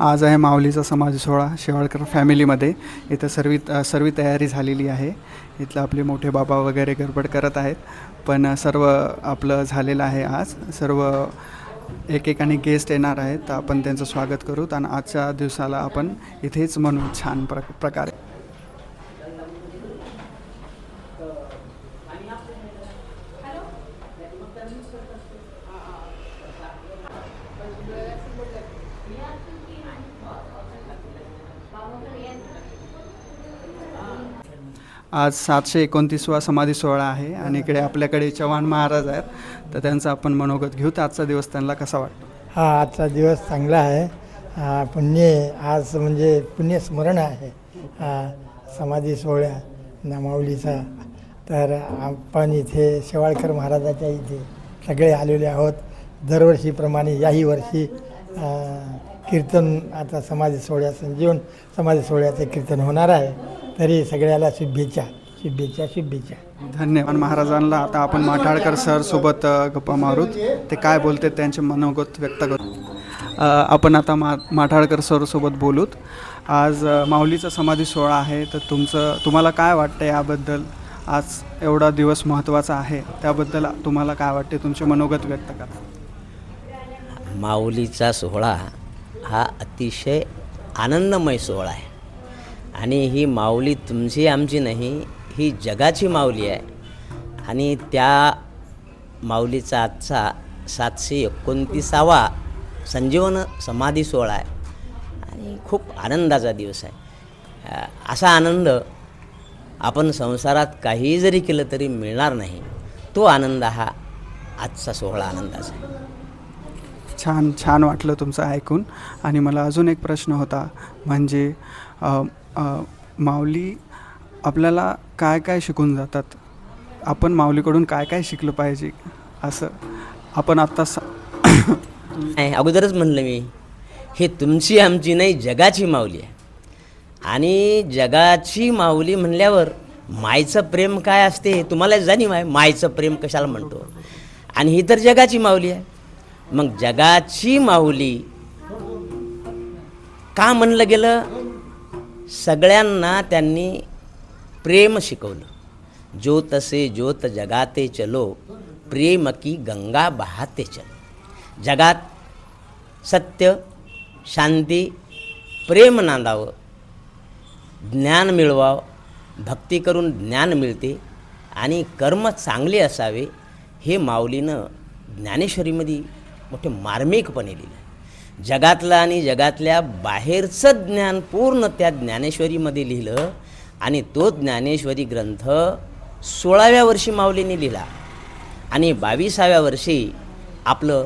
आज आहे माऊलीचा समाधी सोहळा शेवाळकर फॅमिलीमध्ये. इथं सर्व तयारी झालेली आहे. इथलं आपले मोठे बाबा वगैरे गडबड करत आहेत, पण सर्व आपलं झालेलं आहे. आज सर्व एकेकाने गेस्ट येणार आहेत, तर आपण त्यांचं स्वागत करूत आणि आजच्या दिवसाला आपण इथेच म्हणू छान प्रकारे. आज 729वा समाधी सोहळा आहे आणि इकडे आपल्याकडे चव्हाण महाराज आहेत, तर त्यांचं आपण मनोगत घेऊ. तर आजचा दिवस त्यांना कसा वाटतो? हा, आजचा दिवस चांगला आहे. पुण्य आज म्हणजे पुण्यस्मरण आहे समाधी सोहळ्या माऊलीचा. तर आपण इथे शेवाळकर महाराजाच्या इथे सगळे आलेले आहोत. दरवर्षीप्रमाणे याही वर्षी कीर्तन आता समाधी सोहळ्या संजीवन समाधी सोहळ्याचे कीर्तन होणार आहे. तरी सगळ्याला शुभेच्छा शुभेच्छा शुभेच्छा. धन्यवाद महाराजांना. आता आपण माठाळकर सर सोबत गप्पा मारूत, ते काय बोलते त्यांचे मनोगत व्यक्त करू. आपण आता माठाळकर सर सोबत बोलूत. आज माऊलीचा समाधी सोहळा आहे, तर तुम्हाला काय वाटतं याबद्दल? आज एवढा दिवस महत्त्वाचा आहे, त्याबद्दल तुम्हाला काय वाटते? तुमचे मनोगत व्यक्त करा. माऊलीचा सोहळा हा अतिशय आनंदमय सोहळा आहे आणि ही माऊली तुमची आमची नाही, ही जगाची माऊली आहे. आणि त्या माऊलीचा आजचा 729वा संजीवन समाधी सोहळा आहे आणि खूप आनंदाचा दिवस आहे. असा आनंद आपण संसारात काहीही जरी केलं तरी मिळणार नाही. तो आनंद हा आजचा सोहळा आनंदाचा आहे. छान वाटलं तुमचं ऐकून. आणि मला अजून एक प्रश्न होता, म्हणजे माऊली आपल्याला काय काय शिकून जातात? आपण माऊलीकडून काय काय शिकलं पाहिजे असं आपण आत्ता अगोदरच म्हणलं मी, हे तुमची आमची नाही, जगाची माऊली आहे. आणि जगाची माऊली म्हणल्यावर मायचं प्रेम काय असते हे तुम्हाला जाणीव आहे. मायचं प्रेम कशाला म्हणतो, आणि ही तर जगाची माऊली आहे. मग जगाची माऊली का म्हणलं गेलं? सगळ्यांना त्यांनी प्रेम शिकवलं. जो तसे ज्योत जगाते चलो, प्रेम की गंगा बहाते चलो. जगात सत्य, शांती, प्रेम नांदावं, ज्ञान मिळवावं. भक्ती करून ज्ञान मिळते आणि कर्म चांगले असावे, हे माऊलीनं ज्ञानेश्वरीमध्ये मोठे मार्मिकपणे लिहिलं. जगातलं आणि जगातल्या बाहेरचं ज्ञान पूर्ण त्या ज्ञानेश्वरीमध्ये लिहिलं. आणि तो ज्ञानेश्वरी ग्रंथ 16व्या वर्षी माऊलीने लिहिला आणि 22व्या वर्षी आपलं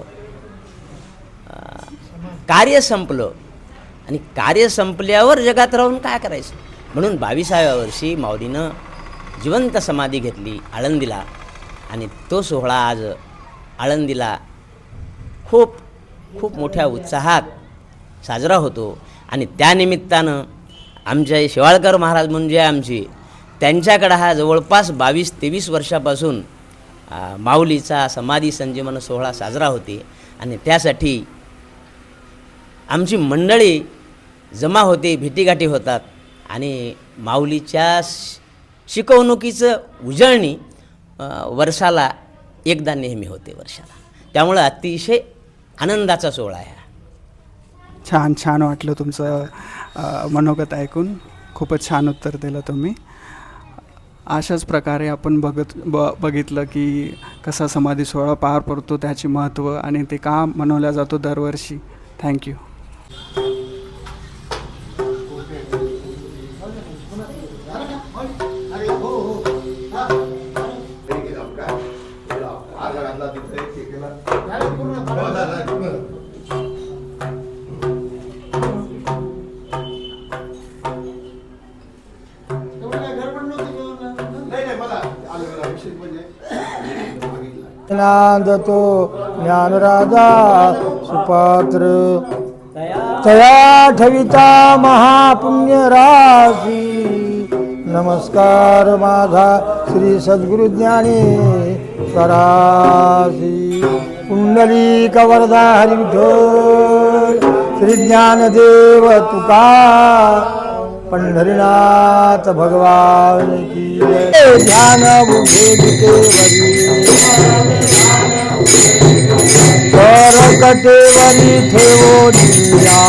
कार्य संपलं. आणि कार्य संपल्यावर जगात राहून काय करायचं, म्हणून 22व्या वर्षी माऊलीनं जिवंत समाधी घेतली आळंदीला. आणि तो सोहळा आज आळंदीला खूप मोठ्या उत्साहात साजरा होतो. आणि त्यानिमित्तानं आमच्या शेवाळकर महाराज म्हणजे आमची, त्यांच्याकडं हा जवळपास 22-23 वर्षापासून माऊलीचा समाधी संजीवन सोहळा साजरा होते. आणि त्यासाठी आमची मंडळी जमा होते, भेटीगाठी होतात. आणि माऊलीच्या शिकवणुकीचं उजळणी वर्षाला एकदा नेहमी होते वर्षाला. त्यामुळं अतिशय आनंदाचा सोहळा आहे. छान वाटलं तुमचं मनोगत ऐकून. खूपच छान उत्तर दिलं तुम्ही. अशाच प्रकारे आपण बघितलं की कसा समाधी सोहळा पार पडतो, त्याचे महत्त्व आणि ते का मनवला जातो दरवर्षी. थँक्यू. नांदतो ज्ञानराजा सुपात्र, तया ठविता महापुण्य राशी. नमस्कार माझा श्री सद्गुरु ज्ञानेश्वरासी. पुंडलिक वरदा हरी विठ्ठल श्री ज्ञानदेव तुका पंढरीनाथ भगवान की जय. ध्यान बुद्धे कर कटेवरी ठेवो दिया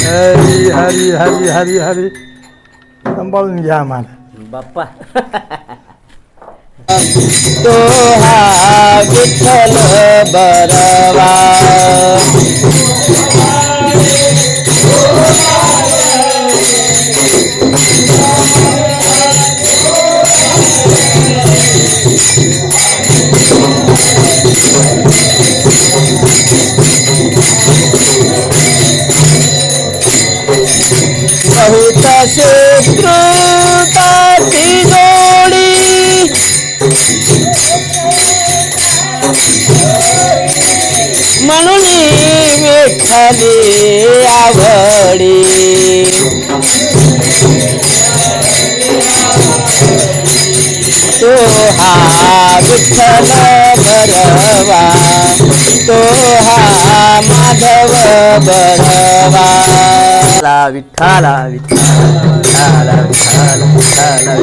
हरी हरी हरी हरी हरी सांभाळून घ्या आम्हाला बाप्पा. तो हा विठ्ठल बरवा बहुत सुकृताची जोडी म्हणून विठ्ठली आवडी तो हा विठ्ठल बरवा तो हा माधव बरवा. विठ्ठला विठ्ठला विठ्ठला विठ्ठला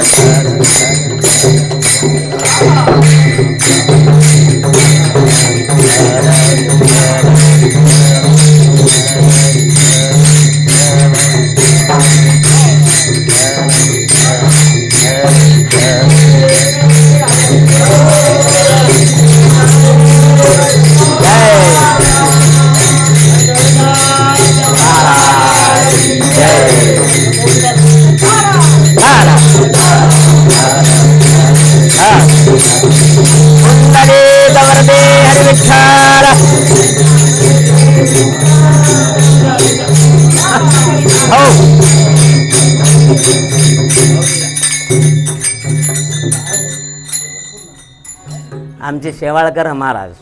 आमचे शेवाळकर महाराज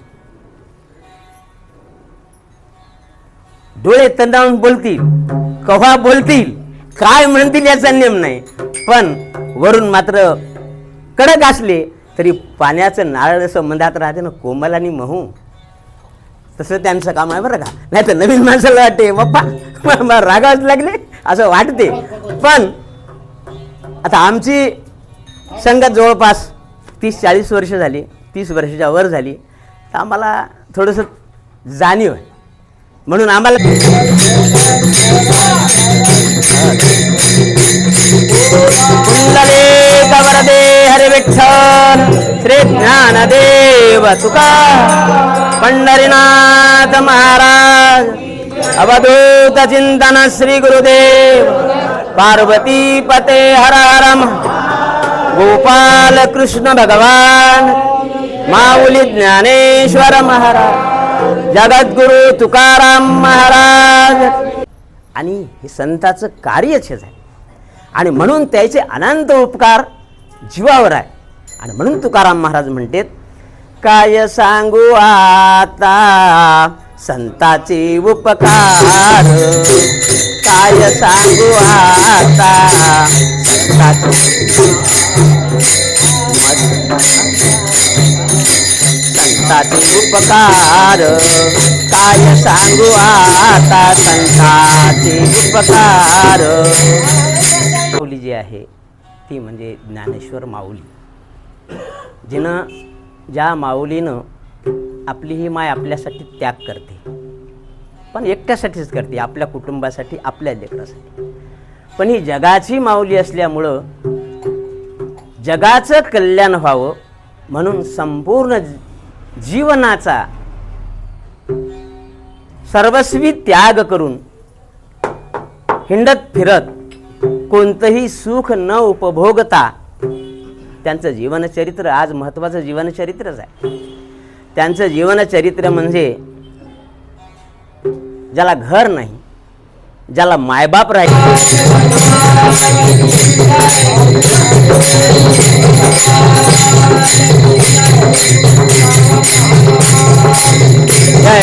डोळे तंदावून बोलतील, कव्हा बोलतील, काय म्हणतील याचा नेम नाही, पण वरून मात्र कडक असले तरी पाण्याचं नारळ जसं मंदात राहते ना कोमल आणि महू, तसं त्यांचं काम आहे बरं का. नाही तर नवीन माणसाला वाटते बाप्पा रागावच लागले असं वाटते. पण आता आमची संगत जवळपास 30-40 वर्ष झाली, 30 वर्षाच्या वर झाली, तर आम्हाला थोडंसं जाणीव आहे. म्हणून आम्हाला कुंडले कवरदे हरे विठ्ठल श्री ज्ञानदेव तुका पंढरीनाथ महाराज अवधूत चिंतन श्री गुरुदेव पार्वती पते हर हरम गोपाल कृष्ण भगवान माऊली ज्ञानेश्वर महाराज जगद्गुरु तुकाराम महाराज. आणि हे संताचं कार्यच आहे आणि म्हणून त्याचे अनंत उपकार जीवावर आहे. आणि म्हणून तुकाराम महाराज म्हणतात, काय सांगू आता संताचे उपकार, काय सांगू आता संताचे उपकार, काय सांगू आता संताचे उपकार. माऊली जी आहे ती म्हणजे ज्ञानेश्वर माऊली, जिनं ज्या माऊलीनं आपली ही माय आपल्यासाठी त्याग करते, पण एकट्यासाठीच करते, आपल्या कुटुंबासाठी, आपल्या लेकरासाठी. पण ही जगाची माऊली असल्यामुळं जगाचं कल्याण व्हावं म्हणून संपूर्ण जीवनाचा सर्वस्वी त्याग करून हिंडत फिरत कोणतंही सुख न उपभोगता त्यांचं जीवनचरित्र आज महत्त्वाचं जीवनचरित्रच आहे. त्यांचं जीवनचरित्र म्हणजे ज्याला घर नाही, ज्याला मायबाप राहील, जय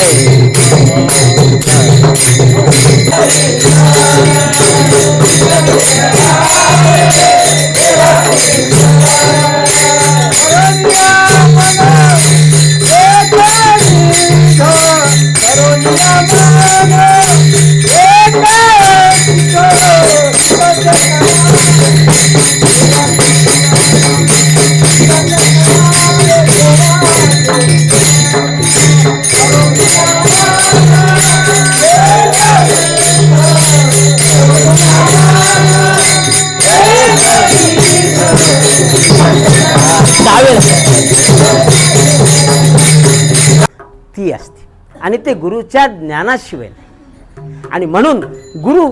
आणि ते गुरुच्या ज्ञानाशिवाय नाही. आणि म्हणून गुरु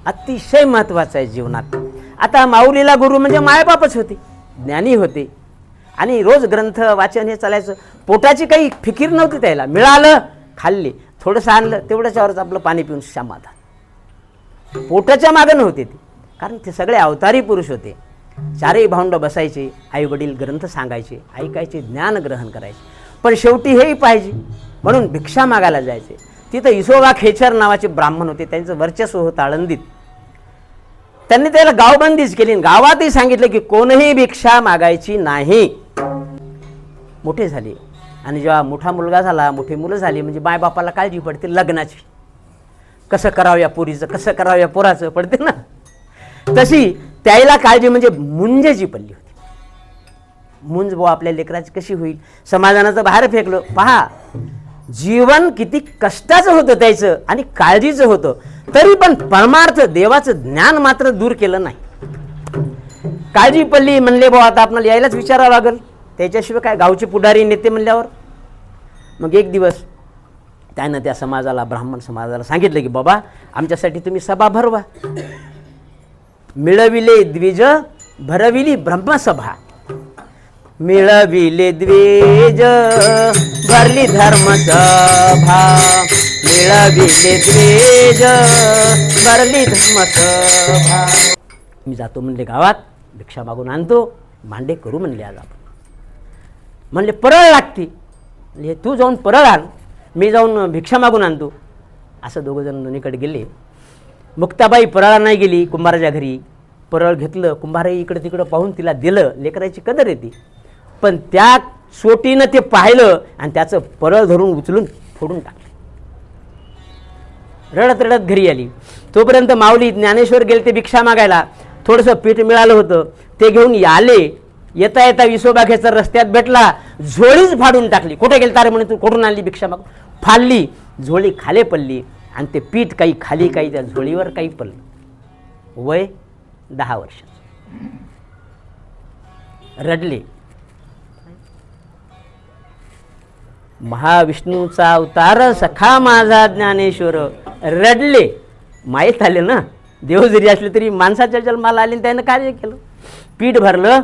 अतिशय महत्त्वाचा आहे जीवनात. आता माऊलीला गुरु म्हणजे मायबापच होते, ज्ञानी होते. आणि रोज ग्रंथ वाचन हे चालायचं. पोटाची काही फिकीर नव्हती त्याला. मिळालं खाल्ले, थोडंसं आणलं तेवढ्याच्यावरच आपलं पाणी पिऊन समाधान. पोटाच्या मागं नव्हते ते, कारण ते सगळे अवतारी पुरुष होते. चारही भावंड बसायचे, आई वडील ग्रंथ सांगायचे, ऐकायचे, ज्ञान ग्रहण करायचे. पण शेवटी हेही पाहिजे म्हणून भिक्षा मागायला जायचे. तिथं इसोबा खेचर नावाचे ब्राह्मण होते, त्यांचं वर्चस्व होतं आळंदीत. त्यांनी त्याला गावबंदीच केली. गावातही सांगितलं की कोणीही भिक्षा मागायची नाही. मोठे झाले आणि जेव्हा मोठा मुलगा झाला, मोठी मुलं झाली, म्हणजे मायबापाला काळजी पडते लग्नाची. कसं करावं या पोरीचं, कसं करावं या पोराचं पडते ना. तशी त्याला काळजी म्हणजे मुंजेची पडली होती. मुंज बुवा आपल्या लेकराची कशी होईल. समाधानाचं बाहेर फेकलं. पहा जीवन किती कष्टाचं होतं त्याचं आणि काळजीचं होतं, तरी पण परमार्थ देवाचं ज्ञान मात्र दूर केलं नाही. काळजी पडली म्हणले भाऊ आता आपल्याला यायलाच विचारावं लागेल, त्याच्याशिवाय काय गावचे पुढारी नेते म्हणल्यावर. मग एक दिवस त्यानं त्या समाजाला, ब्राह्मण समाजाला सांगितलं की बाबा आमच्यासाठी तुम्ही सभा भरवा. मिळविले द्विज भरविली ब्रह्मसभा. मिळविले द्विज भरली धर्मसभा. मिळविले द्विज भरली धर्मसभा. मी जातो म्हणले गावात, भिक्षा मागून आणतो, मांडे करू म्हणले आज आपण. म्हणले परळ लागते. म्हणजे तू जाऊन परळ आण, मी जाऊन भिक्षा मागून आणतो. असं दोघंजण दोन्हीकडे गेले. मुक्ताबाई परळा नाही गेली कुंभाराच्या घरी. परळ घेतलं, कुंभारही इकडं तिकडं पाहून तिला दिलं. लेकराची कदर येते. पण त्या सोटीनं ते पाहिलं आणि त्याचं परळ धरून उचलून फोडून टाकलं. रडत रडत घरी आली. तोपर्यंत माऊली ज्ञानेश्वर गेले ते भिक्षा मागायला. थोडंसं पीठ मिळालं होतं, ते घेऊन आले. येता येता विसोबा खेचर रस्त्यात भेटला. झोळीच फाडून टाकली. कुठे गेलता रे म्हणे तू, कुठून आणली भिक्षा माग. फाडली, झोळी खाली पडली आणि ते पीठ काही खाली काही त्या झोळीवर काही पडलं. वय 10 वर्ष. रडले. महाविष्णूचा अवतार सखा माझा ज्ञानेश्वर. रडले. माहीत आले ना, देव जरी असले तरी माणसाच्या जन्माला आले, त्यानं कार्य केलं. पीठ भरलं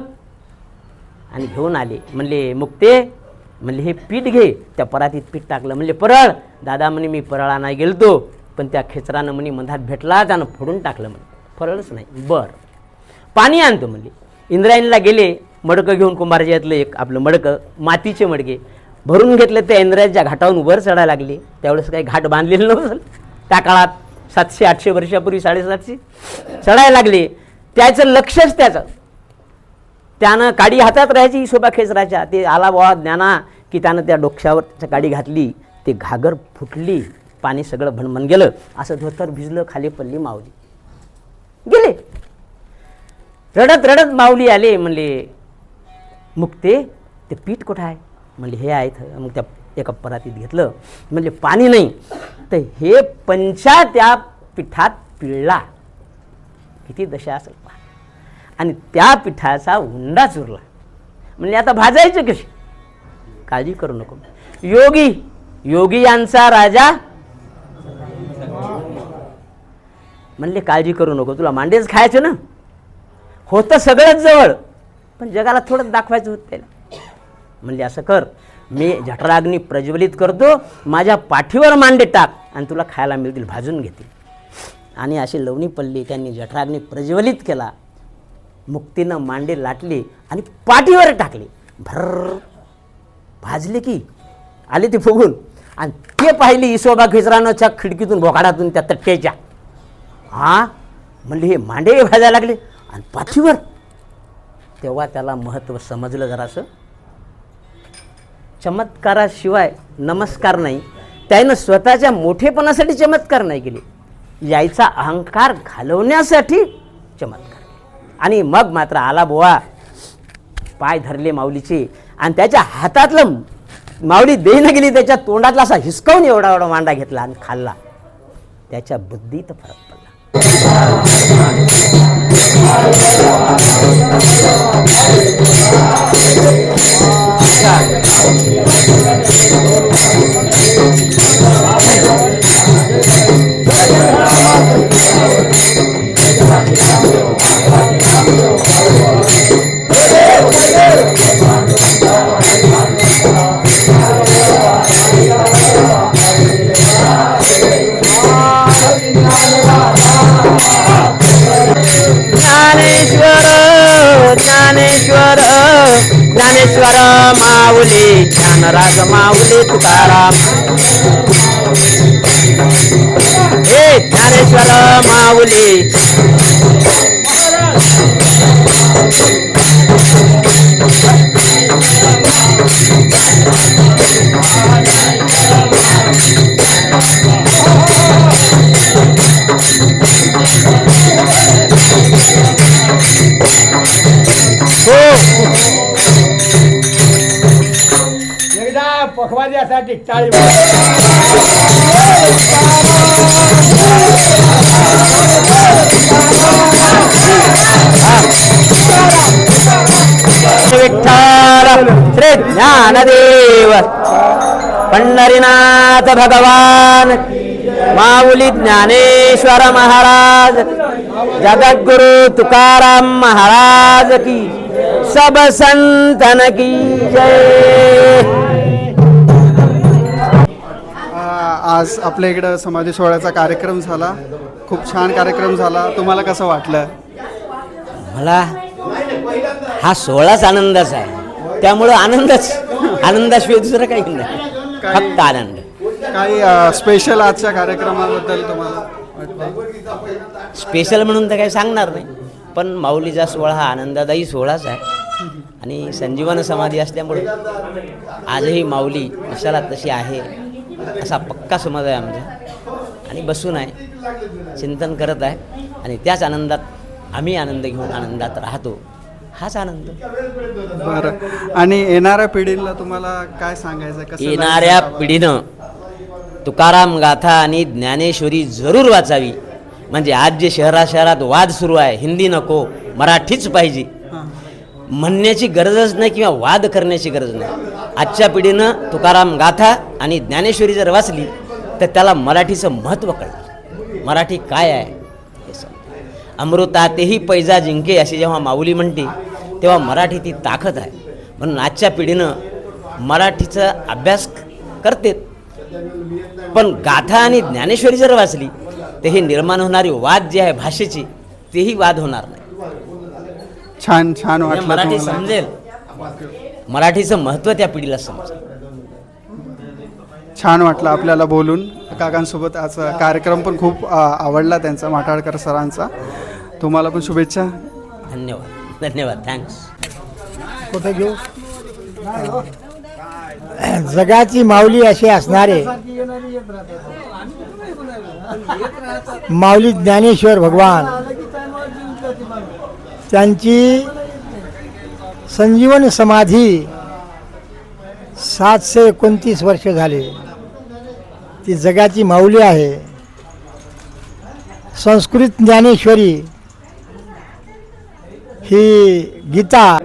आणि घेऊन आले. म्हणले मुक्ते, म्हणले हे पीठ घे. त्या परातीत पीठ टाकलं. म्हणले परळ. दादा म्हणे मी परळा नाही गेलतो, पण त्या खेचरानं म्हणे मधात भेटला, त्यानं फोडून टाकलं म्हणे. फरळच नाही. बरं पाणी आणतो म्हणले. इंद्रायणीला गेले. मडकं घेऊन कुंभारच्या यातलं एक आपलं मडकं, मातीचे मडके भरून घेतले. त्या इंद्रायणीच्या घाटावरून वर चढायला लागले. त्यावेळेस काही घाट बांधलेलं नव्हतं त्या काळात. 700-800 वर्षापूर्वी, 750 चढायला लागले. त्याचं लक्षच त्यानं काडी हातात राहायची इसोबा खेचराच्या. ते आला बाबा ज्ञाना की त्यानं त्या डोक्यावर त्याच्या काडी घातली. ते घागर फुटली, पाणी सगळं भणभण गेलं. असं धोतर भिजलं, खाली पडली माऊली. गेले. रडत रडत माऊली आले. म्हणले मुक्ते ते पीठ कुठं आहे. म्हणले हे आहेत. मग त्या एका परातीत घेतलं. म्हणले पाणी नाही तर हे पंचा त्या पिठात पिळला. किती दशा असेल पहा. आणि त्या पिठाचा उंडा चुरला. म्हणजे आता भाजायचं कशी. काळजी करू नको. योगी यांचा राजा. म्हणले काळजी करू नको, तुला मांडेच खायचे ना. होतं सगळंच जवळ, पण जगाला थोडं दाखवायचं होतं त्याला. म्हणले असं कर, मी जठराग्नी प्रज्वलित करतो, माझ्या पाठीवर मांडे टाक आणि तुला खायला मिळतील, भाजून घेतील. आणि अशी लवणी पडली. त्यांनी जठराग्नी प्रज्वलित केला. मुक्तीनं मांडे लाटले आणि पाठीवर टाकले. भर भाजले की आले ते फुगून. आणि ते पाहिली इसोबा खेचरानच्या खिडकीतून, भोकाडातून, त्या तट्ट्याच्या. हा म्हणले हे मांडे भाजायला लागले आणि पाठीवर. तेव्हा त्याला महत्त्व समजलं जरासं. चमत्काराशिवाय नमस्कार नाही. त्यानं स्वतःच्या मोठेपणासाठी चमत्कार नाही केले, यायचा अहंकार घालवण्यासाठी चमत्कार. आणि मग मात्र आला बोवा. पाय धरले माऊलीचे आणि त्याच्या हातातलं माऊली देईनं गेली, त्याच्या तोंडातला असा हिसकावून एवढा एवढा मांडा घेतला आणि खाल्ला. त्याच्या बुद्धीत फरक पडला. ज्ञानेश्वर माऊली ज्ञानराज माऊली तुकाराम हे ज्ञानेश्वर माऊली हो एकदा पखवाद्यासाठी टाळी विठ्ठल श्री ज्ञानदेव पंढरीनाथ भगवान माऊली ज्ञानेश्वर महाराज जगद्गुरु तुकाराम महाराज की सब संतन की जय. आज आपल्या इकडं समाधी सोहळ्याचा कार्यक्रम झाला, खूप छान कार्यक्रम झाला. तुम्हाला कसं वाटलं? मला हा सोहळाच आनंदाचा आहे, त्यामुळं आनंदाशिवाय दुसरं काही नाही, फक्त आनंद. काही स्पेशल आजच्या कार्यक्रमाबद्दल तुम्हाला वाटतं? स्पेशल म्हणून तर काही सांगणार नाही, पण माऊलीचा सोहळा हा आनंददायी सोहळाच आहे आणि संजीवन समाधी असल्यामुळे आजही माऊली जशाला तशी आहे असा पक्का समज आहे आमचा आणि बसून आहे, चिंतन करत आहे आणि त्याच आनंदात आम्ही आनंद घेऊन आनंदात राहतो. हाच आनंद. बरं, आणि येणाऱ्या पिढीला तुम्हाला काय सांगायचं? कसं येणाऱ्या पिढीनं तुकाराम गाथा आणि ज्ञानेश्वरी जरूर वाचावी. म्हणजे आज जे शहरात वाद सुरू आहे, हिंदी नको मराठीच पाहिजे हां. म्हणण्याची गरजच नाही किंवा वाद करण्याची गरज नाही. आजच्या पिढीनं तुकाराम गाथा आणि ज्ञानेश्वरी जर वाचली तर त्याला मराठीचं महत्त्व कळलं, मराठी काय आहे हे समजेल. अमृतातेही पैजा जिंके अशी जेव्हा माऊली म्हणते तेव्हा मराठी ती ताकद आहे. म्हणून आजच्या पिढीनं मराठीचा अभ्यास करते, पण गाथा आणि ज्ञानेश्वरी जर वाचली तर हे निर्माण होणारी वाद जे आहे भाषेची तेही वाद होणार नाही. छान छान वाटलं मराठी तुम्हाला? समजेल, मराठीचं महत्त्व त्या पिढीला समजेल. छान वाटलं आपल्याला बोलून. काकांसोबत आज कार्यक्रम पण खूप आवडला त्यांचा, माठाळकर सरांचा. तुम्हाला पण शुभेच्छा. धन्यवाद धन्यवाद, थँक्स. कुठे घेऊ? जगाची माऊली असे असणारे माऊली ज्ञानेश्वर भगवान, त्यांची संजीवन समाधी 729 वर्ष झाले. ती जगाची माऊली आहे. संस्कृत ज्ञानेश्वरी ही गीता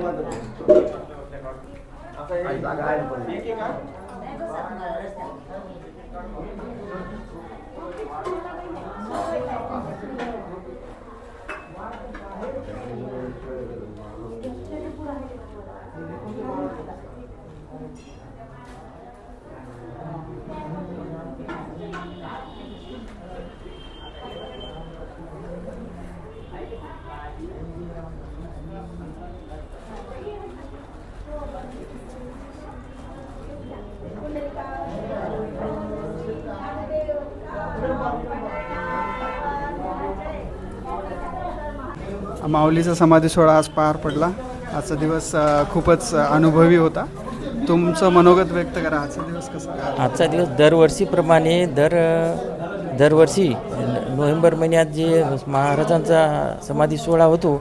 माऊलीचा समाधी सोहळा आज पार पडला. आजचा दिवस खूपच अनुभवी होता. तुमचं मनोगत व्यक्त करा. आजचा दिवस कसा? आजचा दिवस दरवर्षीप्रमाणे दरवर्षी नोव्हेंबर महिन्यात जे महाराजांचा समाधी सोहळा होतो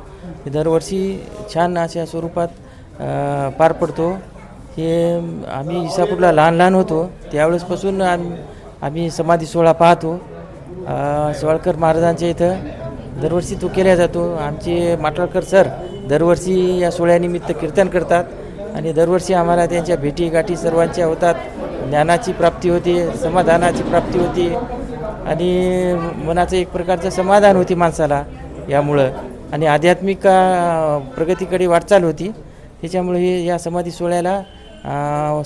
ते दरवर्षी छान अशा स्वरूपात पार पडतो. हे आम्ही इसापूरला लहान होतो त्यावेळेसपासून आम्ही समाधी सोहळा पाहतो. सवाळकर महाराजांच्या इथं दरवर्षी तो केला जातो. आमचे माटाळकर सर दरवर्षी या सोहळ्यानिमित्त कीर्तन करतात आणि दरवर्षी आम्हाला त्यांच्या भेटीगाठी सर्वांच्या होतात. ज्ञानाची प्राप्ती होते, समाधानाची प्राप्ती होती आणि मनाचं एक प्रकारचं समाधान होती माणसाला यामुळं, आणि आध्यात्मिक प्रगतीकडे वाटचाल होती. त्याच्यामुळे हे या समाधी सोहळ्याला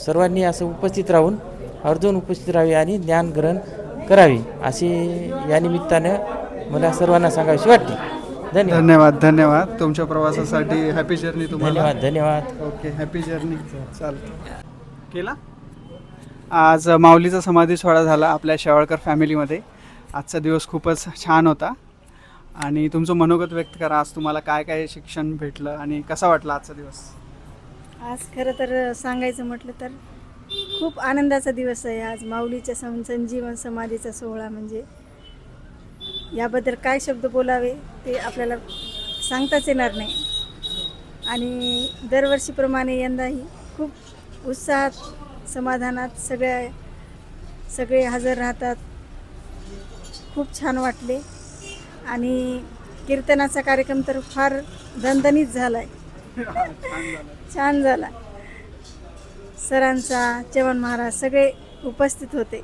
सर्वांनी असं उपस्थित राहून आवर्जून उपस्थित राहावे आणि ज्ञान ग्रहण करावे अशी या निमित्तानं मला सर्वांना सांगावीशी वाटते. धन्यवाद धन्यवाद धन्यवाद तुमच्या प्रवासासाठी. हॅपी जर्नी तुम्हाला. धन्यवाद धन्यवाद. Okay happy journey. चालतं केला. आज माऊलीचा समाधी सोहळा झाला आपल्या शेवाळकर फॅमिलीमध्ये. आजचा दिवस खूपच छान होता आणि तुमचं मनोगत व्यक्त करा. आज तुम्हाला काय काय शिक्षण भेटलं आणि कसा वाटला आजचा दिवस? आज खरं तर सांगायचं म्हटलं तर खूप आनंदाचा दिवस आहे आज. माऊलीच्या संजीवन समाधीचा सोहळा म्हणजे याबद्दल काय शब्द बोलावे ते आपल्याला सांगताच येणार नाही. आणि दरवर्षीप्रमाणे यंदाही खूप उत्साहात समाधानात सगळे हजर राहतात. खूप छान वाटले आणि कीर्तनाचा कार्यक्रम तर फार दणदणीत झाला आहे. छान झाला. सरांचा, चव्हाण महाराज सगळे उपस्थित होते.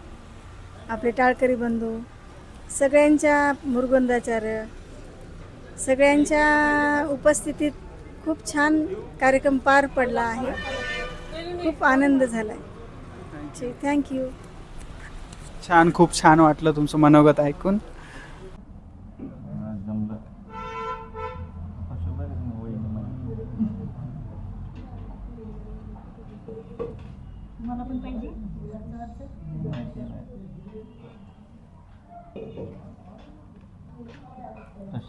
आपले टाळकरी बंधू सगळ्यांच्या, मुरगुंदाचार्य सगळ्यांच्या उपस्थितीत खूप छान कार्यक्रम पार पडला आहे. खूप आनंद झाला आहे. थँक्यू. छान, खूप छान वाटलं तुमचं मनोगत ऐकून.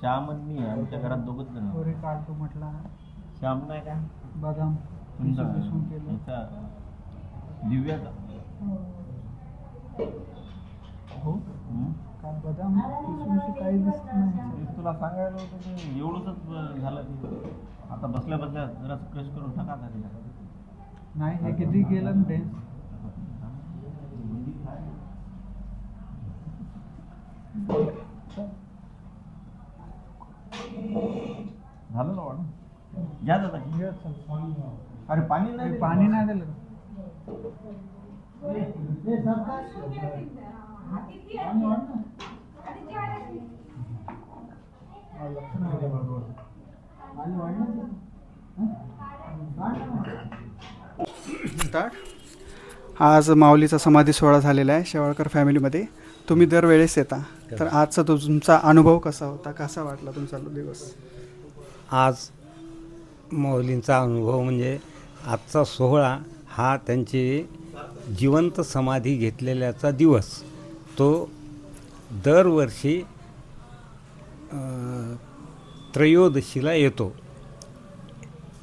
श्याम आणि मी आमच्या घरात दोघच जण. काढतो म्हटला श्याम नाही का बदाम याचा दिव्याचा हो काल बदाम काही दिसत नाही. तुला सांगायला होतं ते एवढंच झालं की आता बसल्या बसल्या जरा फ्रेश करून टाका झाली. नाही हे किती गेलं ना डेन्स. झालं ना वाढ घ्या दादा. अरे पाणी नाही, पाणी नाही दिलं. आज माऊलीचा समाधी सोहळा झालेला आहे शेवाळकर फॅमिलीमध्ये. तुम्ही दरवेळेस येता, तर आजचा तुमचा अनुभव कसा होता? कसा वाटला तुमचा दिवस? आज माऊलींचा अनुभव म्हणजे आजचा सोहळा हा त्यांची जिवंत समाधी घेतलेल्याचा दिवस. तो दरवर्षी त्रयोदशीला येतो,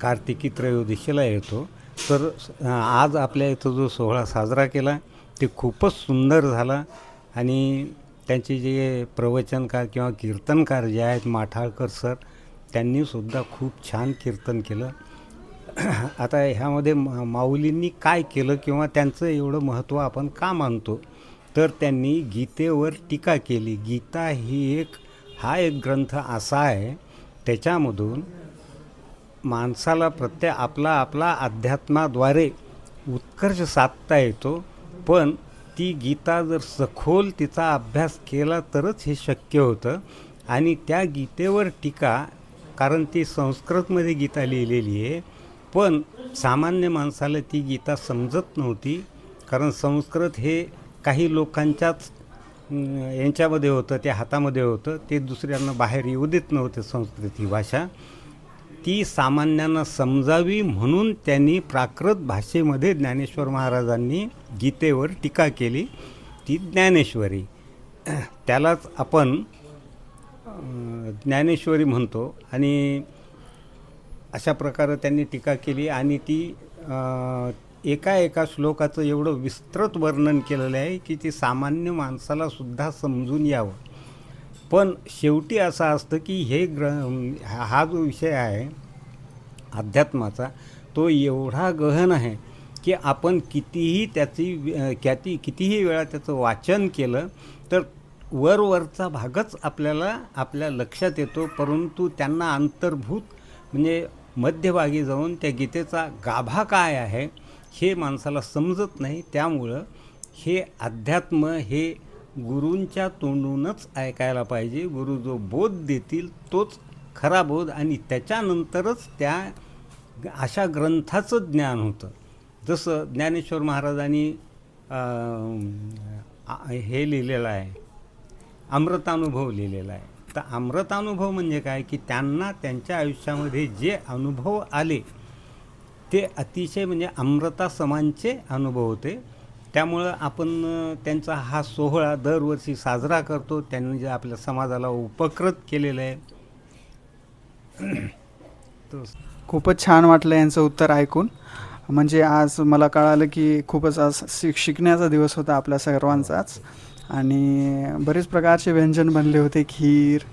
कार्तिकी त्रयोदशीला येतो. तर आज आपल्या इथं जो सोहळा साजरा केला ते खूपच सुंदर झाला. आणि त्यांचे जे प्रवचनकार किंवा कीर्तनकार जे आहेत माठाळकर सर, त्यांनीसुद्धा खूप छान कीर्तन केलं. आता ह्यामध्ये माऊलींनी काय केलं किंवा त्यांचं एवढं महत्त्व आपण का मानतो, तर त्यांनी गीतेवर टीका केली. गीता ही हा एक ग्रंथ असा आहे त्याच्यामधून माणसाला आपला अध्यात्माद्वारे उत्कर्ष साधता येतो. पण ती गीता जर सखोल तिचा अभ्यास केला तरच हे शक्य होतं. आणि त्या गीतेवर टीका, कारण ती संस्कृतमध्ये गीता लिहिलेली आहे, पण सामान्य माणसाला ती गीता समजत नव्हती. कारण संस्कृत हे काही लोकांच्याच यांच्यामध्ये होतं, ते हातामध्ये होतं, ते दुसऱ्यांना बाहेर येऊ देत नव्हते. संस्कृत ही भाषा ती सामान्यांना समजावी म्हणून त्यांनी प्राकृत भाषेमध्ये ज्ञानेश्वर महाराजांनी गीतेवर टीका केली, ती ज्ञानेश्वरी. त्यालाच आपण ज्ञानेश्वरी म्हणतो. आणि अशा प्रकारे त्यांनी टीका केली आणि ती एका श्लोकाचं एवढं विस्तृत वर्णन केलेलं आहे की ती सामान्य माणसालासुद्धा समजून यावं. पण शेवटी असं असतं की हा जो विषय आहे अध्यात्माचा, तो एवढा गहन आहे की आपण कितीही वेळा त्याचं वाचन केलं तर वरचा भागच आपल्या लक्षात येतो, परंतु त्यांना अंतर्भूत म्हणजे मध्यभागी जाऊन त्या गीतेचा गाभा काय आहे हे माणसाला समजत नाही. त्यामुळं हे अध्यात्म हे गुरूंच्या तोंडूनच ऐकायला पाहिजे. गुरु जो बोध देतील तोच खरा बोध, आणि त्याच्यानंतरच त्या अशा ग्रंथाचं ज्ञान होतं. जसं ज्ञानेश्वर महाराजांनी हे लिहिलेलं आहे, अमृतानुभव लिहिलेला आहे. तर अमृतानुभव म्हणजे काय की त्यांना त्यांच्या आयुष्यामध्ये जे अनुभव आले ते अतिशय म्हणजे अमृतासमानचे अनुभव होते. त्यामुळं आपण त्यांचा हा सोहळा दरवर्षी साजरा करतो. त्यांनी जे आपल्या समाजाला उपकृत केलेलं आहे. खूपच छान वाटलं यांचं उत्तर ऐकून. म्हणजे आज मला कळालं की खूपच आज शिकण्याचा दिवस होता आपल्या सर्वांचाच. आणि बरेच प्रकारचे व्यंजन बनले होते. खीर,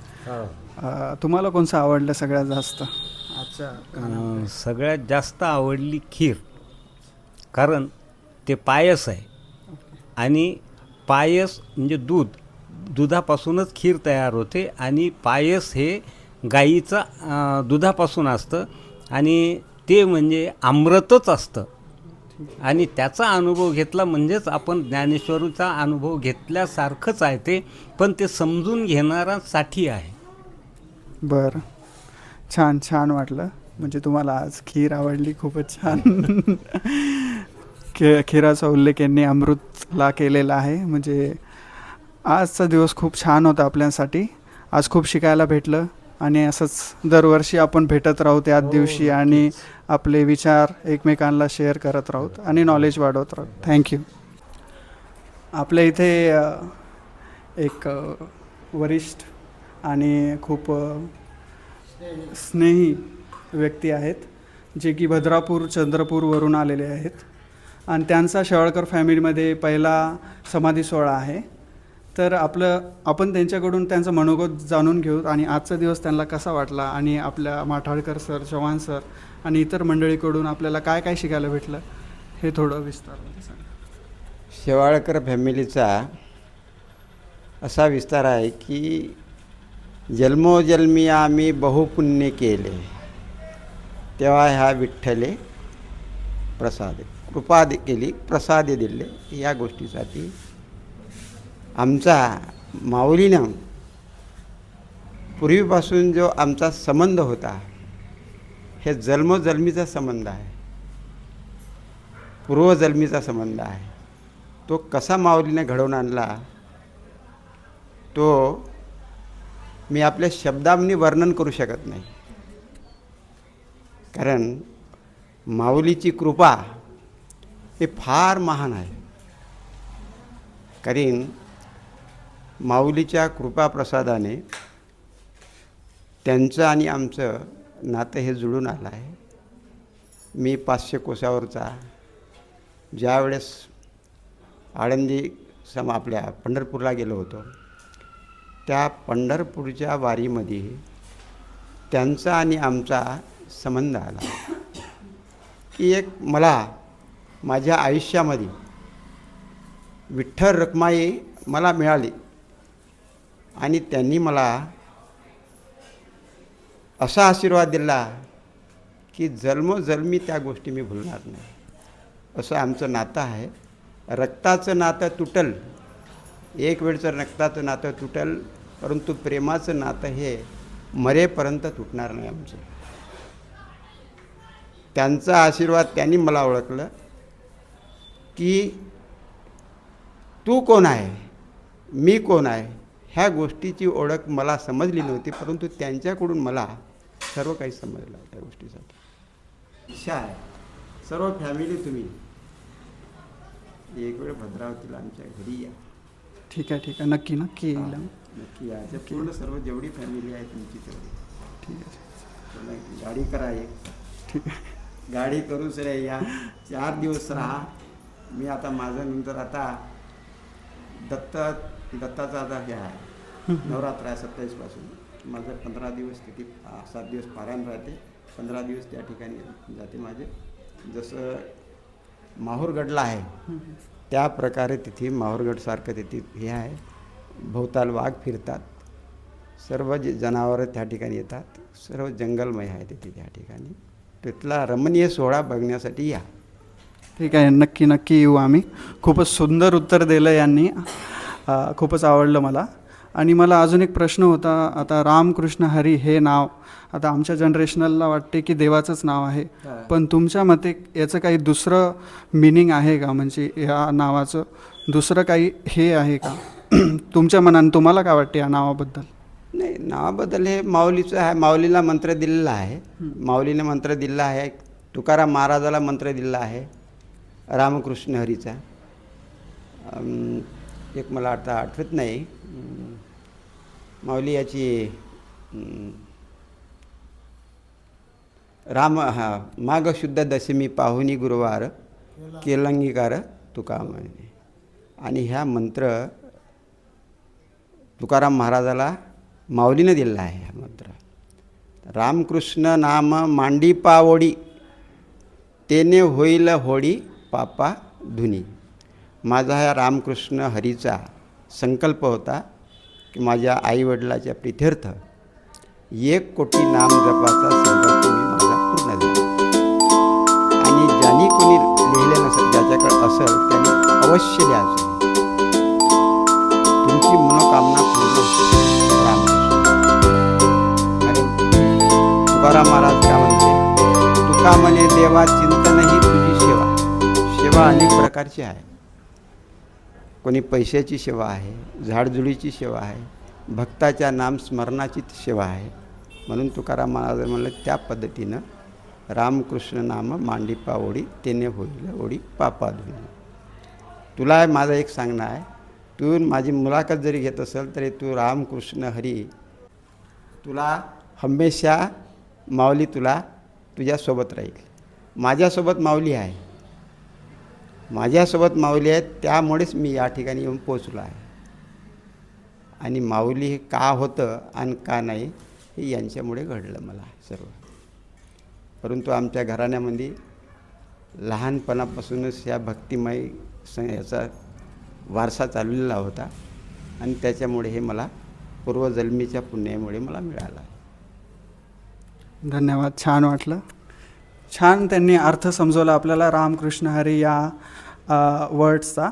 तुम्हाला कोणचं आवडलं सगळ्यात जास्त? अच्छा, सगळ्यात जास्त आवडली खीर, कारण ते पायस आहे आणि पायस म्हणजे दुधापासूनच खीर तयार होते आणि पायस हे गाईचं दुधापासून असतं आणि ते म्हणजे अमृतच असतं. आणि त्याचा अनुभव घेतला म्हणजेच आपण ज्ञानेश्वरीचा अनुभव घेतल्यासारखंच आहे ते, पण ते समजून घेणाऱ्यांसाठी आहे. बरं, छान छान वाटलं. म्हणजे तुम्हाला आज खीर आवडली, खूपच छान. खीराचा उल्लेख यांनी अमृतला केलेला आहे. म्हणजे आजचा दिवस खूप छान होता आपल्यासाठी. आज खूप शिकायला भेटलं आणि असंच दरवर्षी आपण भेटत राहू त्याच दिवशी आणि आपले विचार एकमेकांना शेअर करत राहूत आणि नॉलेज वाढवत राहू. थँक्यू. आपल्या इथे एक वरिष्ठ आणि खूप स्नेही व्यक्ती आहेत, जे की भद्रापूर चंद्रपूरवरून आलेले आहेत आणि त्यांचा शेवाळकर फॅमिलीमध्ये पहिला समाधी सोहळा आहे. तर आपण त्यांच्याकडून त्यांचं मनोगत जाणून घेऊ आणि आजचा दिवस त्यांना कसा वाटला आणि आपल्या माठाळकर सर, चव्हाण सर आणि इतर मंडळीकडून आपल्याला काय काय शिकायला भेटलं हे थोडं विस्ताराने सांगा. शेवाळकर फॅमिलीचा असा विस्तार आहे की जन्मोजन्मी आम्ही बहुपुण्य केले, तेव्हा ह्या विठ्ठले प्रसाद कृपा केली, प्रसाद दिले. या गोष्टीसाठी आमचा माऊलीनं पूर्वीपासून जो आमचा संबंध होता, हे जन्मोजन्मीचा संबंध आहे, पूर्वजन्मीचा संबंध आहे. तो कसा माऊलीने घडवून आणला तो मी आपल्या शब्दांनी वर्णन करू शकत नाही. कारण माऊलीची कृपा हे फार महान आहे. कारण माऊलीच्या कृपाप्रसादाने त्यांचं आणि आमचं नातं हे जुळून आलं आहे. मी 500 कोसावरचा ज्यावेळेस आळंदी आपल्या पंढरपूरला गेलो होतो, त्या पंढरपूरच्या वारीमध्ये त्यांचा आणि आमचा संबंध आला की एक मला माझ्या आयुष्यामध्ये विठ्ठल रखमाई मला मिळाली आणि त्यांनी मला असा आशीर्वाद दिला की जन्मोजन्मी त्या गोष्टी मी भुलणार नाही. असं आमचं नातं आहे. रक्ताचं नातं तुटल, एक वेळचं रक्ताचं नातं तुटल, परंतु प्रेमाचं नातं हे मरेपर्यंत तुटणार नाही आमचं. त्यांचा आशीर्वाद त्यांनी मला ओळखलं की तू कोण आहे, मी कोण आहे, ह्या गोष्टीची ओळख मला समजली नव्हती, परंतु त्यांच्याकडून मला सर्व काही समजलं त्या गोष्टीसाठी. इच्छा आहे सर्व फॅमिली तुम्ही एक वेळ भद्रावतीला आमच्या घरी या. ठीक आहे, नक्की येईल. नक्की या. पूर्ण सर्व जेवढी फॅमिली आहे तुमची तेवढी. ठीक आहे, गाडी करा एक. ठीक आहे. गाडी करूच रे या. 4 दिवस राहा. मी आता माझं नंतर आता दत्ताचा आता हे आहे, नवरात्र आहे 27 पासून. माझं 15 दिवस तिथे 7 दिवस पारायण राहते, 15 दिवस त्या ठिकाणी जाते माझे. जसं माहूरगडला आहे त्या प्रकारे तिथे माहूरगडसारखं तिथे हे आहे. भोवताल वाघ फिरतात, सर्व जे जनावरं त्या ठिकाणी येतात, सर्व जंगलमय आहे तिथे त्या ठिकाणी. तिथला रमणीय सोहळा बघण्यासाठी या. ठीक आहे, नक्की येऊ आम्ही. खूपच सुंदर उत्तर दिलं यांनी, खूपच आवडलं मला. आणि मला अजून एक प्रश्न होता. आता रामकृष्ण हरी हे नाव आता आमच्या जनरेशनला वाटते की देवाचंच नाव आहे, पण तुमच्या मते याचं काही दुसरं मिनिंग आहे का? म्हणजे ह्या नावाचं दुसरं काही हे आहे का तुमच्या मनाने? तुम्हाला काय वाटते या नावाबद्दल? नाही, नावाबद्दल हे माऊलीचं आहे. माऊलीला मंत्र दिलेला आहे. माऊलीने मंत्र दिलेला आहे. तुकाराम महाराजाला मंत्र दिलेला आहे रामकृष्ण हरीचा. एक मला आता आठवत नाही. माऊली याची माघ शुद्ध दशमी पाहुणी गुरुवार केलंगीकार तुका म्हणे. आणि ह्या मंत्र तुकाराम महाराजाला माऊलीने दिलेला आहे. हा मंत्र रामकृष्ण नाम मांडी पावोडी तेने होईल होडी पापा धुनी. माझा हा रामकृष्ण हरीचा संकल्प होता की माझ्या आईवडिलाच्या प्रित्यर्थ 1 कोटी नाम जपाचा संकल्प मी माझा पूर्ण झाला. आणि ज्यांनी कोणी लिहिले नसेल, ज्याच्याकडे असेल त्यांनी अवश्य लिहायचं. तुमची मनोकामना पूर्ण होते. आणि तुकाराम महाराज काय म्हणते, तुका म्हणे देवा चिंतन ही तुझी सेवा. सेवा अनेक प्रकारची आहे. कोणी पैशाची सेवा आहे, झाडझुडीची सेवा आहे, भक्ताच्या नामस्मरणाची सेवा आहे. म्हणून तुकाराम महाराज म्हणलं त्या पद्धतीनं रामकृष्ण नाम मांडीपा ओढी तेने होईल ओढी पापा धुनी. तुला माझं एक सांगणं आहे, तू माझी मुलाखत जरी घेत असेल तरी तू रामकृष्ण हरी तुला हमेशा माऊली तुला तुझ्यासोबत राहील. माझ्यासोबत माऊली आहे. माझ्यासोबत माऊली आहे, त्यामुळेच मी या ठिकाणी येऊन पोचलो आहे. आणि माऊली हे का होतं आणि का नाही हे यांच्यामुळे घडलं मला सर्व. परंतु आमच्या घराण्यामध्ये लहानपणापासूनच या भक्तिमय याचा वारसा चाललेला होता आणि त्याच्यामुळे हे मला पूर्वजन्मीच्या पुण्यामुळे मला मिळालं. धन्यवाद. छान वाटलं. छान त्यांनी अर्थ समजवला आपल्याला रामकृष्ण हरी या वर्ड्सचा.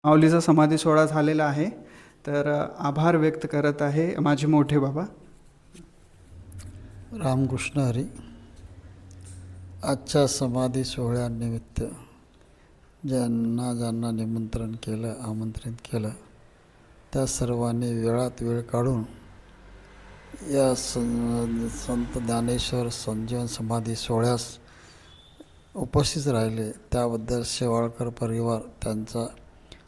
माऊलीचा समाधी सोहळा झालेला आहे. तर आभार व्यक्त करत आहे माझे मोठे बाबा. रामकृष्ण हरी. आजच्या समाधी सोहळ्यानिमित्त ज्यांना निमंत्रण केलं, आमंत्रित केलं, त्या सर्वांनी वेळात वेळ काढून या संत ज्ञानेश्वर संजीवन समाधी सोहळ्यास उपस्थित राहिले त्याबद्दल शेवाळकर परिवार त्यांचा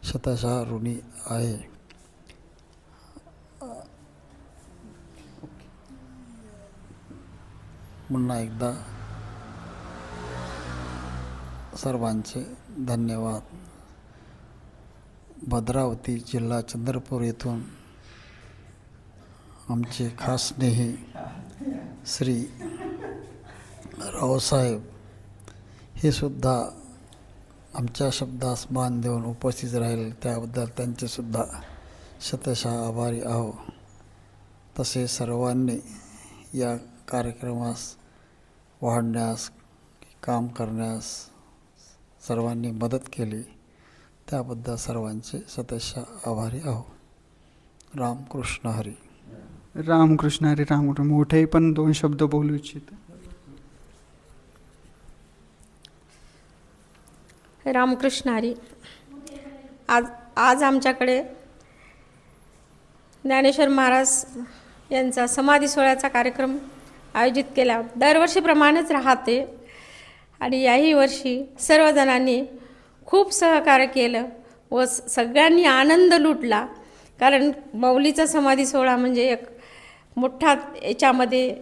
शतशः ऋणी आहे. पुन्हा एकदा सर्वांचे धन्यवाद. भद्रावती जिल्हा चंद्रपूर येथून आमचे खास स्नेही श्री रावसाहेब हे सुद्धा आमच्या शब्दास मान देऊन उपस्थित राहिले त्याबद्दल त्यांचेसुद्धा शतशः आभारी आहो. तसे सर्वांनी या कार्यक्रमास वाढण्यास काम करण्यास सर्वांनी मदत केली त्याबद्दल सर्वांचे शतशः आभारी आहो. रामकृष्ण हरी. रामकृष्ण हरी. रामकृष्ण. मोठेही पण 2 शब्द बोलू इच्छित. रामकृष्ण हरी. आज आमच्याकडे ज्ञानेश्वर महाराज यांचा समाधी सोहळ्याचा कार्यक्रम आयोजित केला. दरवर्षीप्रमाणेच राहते आणि याही वर्षी सर्वजणांनी खूप सहकार्य केलं व सगळ्यांनी आनंद लुटला. कारण माऊलीचा समाधी सोहळा म्हणजे एक मोठा याच्यामध्ये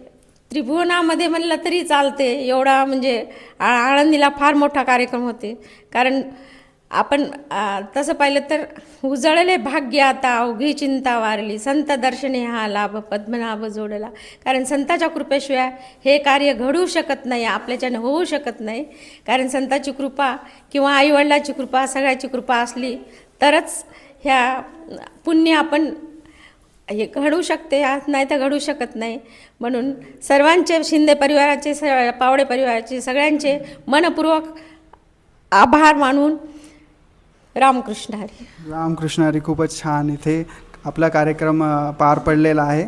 त्रिभुवनामध्ये म्हणलं तरी चालते एवढा म्हणजे आळंदीला फार मोठा कार्यक्रम होते. कारण आपण तसं पाहिलं तर उजळले भाग्य आता अवघी चिंता वारली संत दर्शने हा लाभ पद्मनाभ जोडला. कारण संताच्या कृपेशिवाय हे कार्य घडू शकत नाही, आपल्याच्यानं होऊ शकत नाही. कारण संताची कृपा किंवा आईवडिलाची कृपा सगळ्याची कृपा असली तरच ह्या पुण्य आपण हे घडू शकते, नाही तर घडू शकत नाही. म्हणून सर्वांचे शिंदे परिवाराचे पावडे परिवाराचे सगळ्यांचे मनपूर्वक आभार मानून रामकृष्ण हरी. रामकृष्ण हरी. खूपच छान इथे आपला कार्यक्रम पार पडलेला आहे.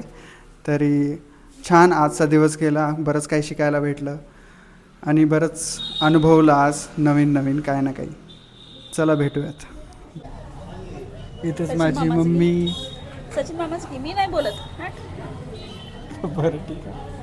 तरी छान आजचा दिवस गेला, बरंच काही शिकायला भेटलं आणि बरंच अनुभवलं आज नवीन काय ना काही. चला भेटूयात. इथेच माझी मम्मी. सचिन मामाच की मी नाही बोलत. बरं ठीक आहे.